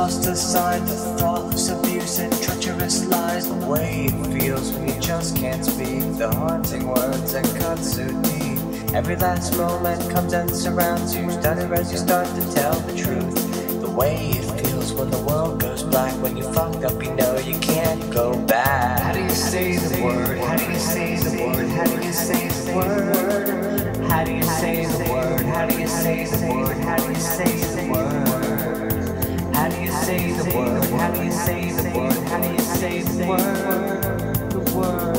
tossed aside the thoughtless abuse and treacherous lies. The way it feels when you just can't speak, the haunting words that cut so deep. Every last moment comes and surrounds you, stutter as you start to tell the truth. The way it feels when the world goes black, when you fucked up, you know you can't go back. How do you say the word? How do you say the word? How do you say the word? How do you say the word? How do you say the word? How do you say the word? How do you say the word? How do you say the word? How do you say the word? The word.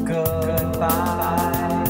Goodbye.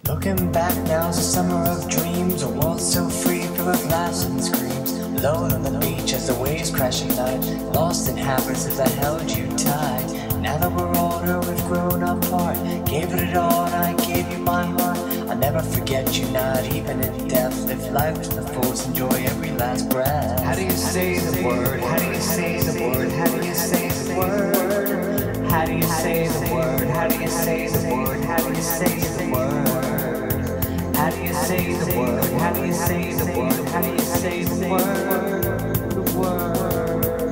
Looking back, now's a summer of dreams, a world so free, full of laughs and screams. Alone on the beach as the waves crash at night, lost in habits as I held you tight. Now that we're older, we've grown apart. Gave it all and I gave you my heart. I'll never forget you, not even in death. Live life to the fullest, enjoy every last breath. How do you say the word? How do you say the word? How do you say the word? How do you say the word? How do you say the word? How do you say the word? How do you say the word? How do you say the word? How do you say the word? The word.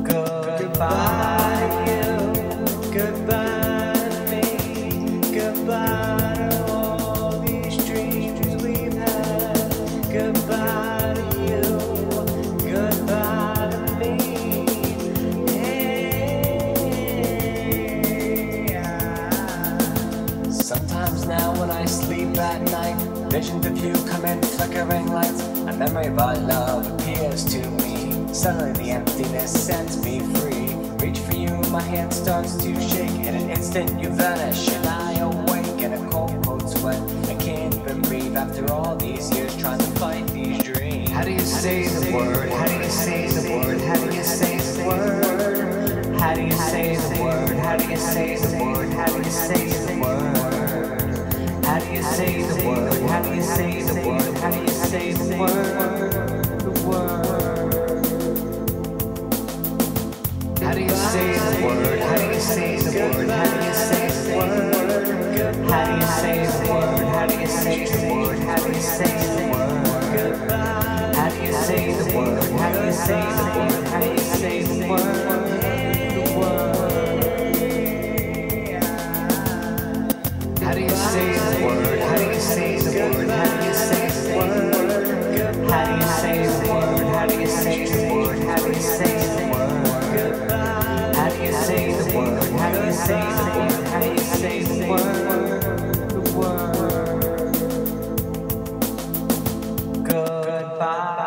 Goodbye to you, goodbye to me, goodbye to all these dreams we've had. Goodbye to you, goodbye to me. Hey, sometimes now when I sleep at night, visions of you come in flickering lights. A memory of our love appears to me. Suddenly the emptiness sets me free. Reach for you, my hand starts to shake. In an instant you vanish and I awake in a cold sweat. I can't even breathe after all these years trying to fight these dreams. How do you say the word? How do you say the word? How do you say the word? How do you say the word? How do you say the word? How do you say the word? How do you say the word? How do you say the word? How do you say the word? The word. How do you say the word? How do you say the word? How do you say the word? How do you say the word? How do you say the word? How do you say the word? How do you say the word? How do you say the word? How do you say the word? The word. How do you say the word? How do you say the word? How do you say the word? How do you say the word? How do you say the word? How do you say the word? How do you say the word? How do you say the word? How do you say the word? The word. Goodbye.